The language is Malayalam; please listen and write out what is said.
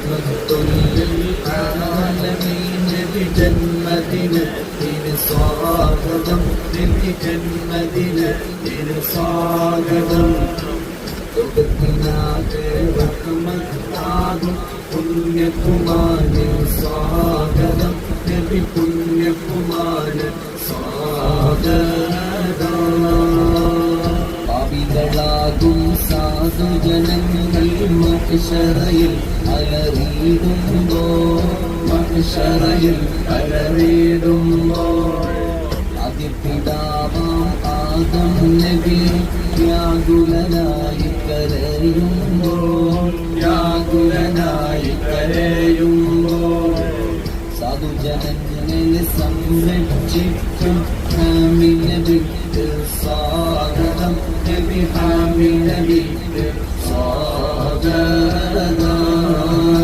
رحمة للعالمين بجنة صاغدم بجنة صاغدم റഹ്മത്താകും പുണ്യകുമാരൻ സ്വാഗതം നബി പുണ്യകുമാരൻ സ്വാഗതം പാപികളാകും സാധുജനങ്ങൾ മഹ്ശറയിൽ അലറിയിടുമ്പോൾ അതിപിതാവാം ആദം നബി വ്യാകുലനായി കരയുമ്പോൾ സാധുജനങ്ങളെ സംരക്ഷിക്കും ഹാമി നബി സ്വാഗതം നബി ഹാമി നബി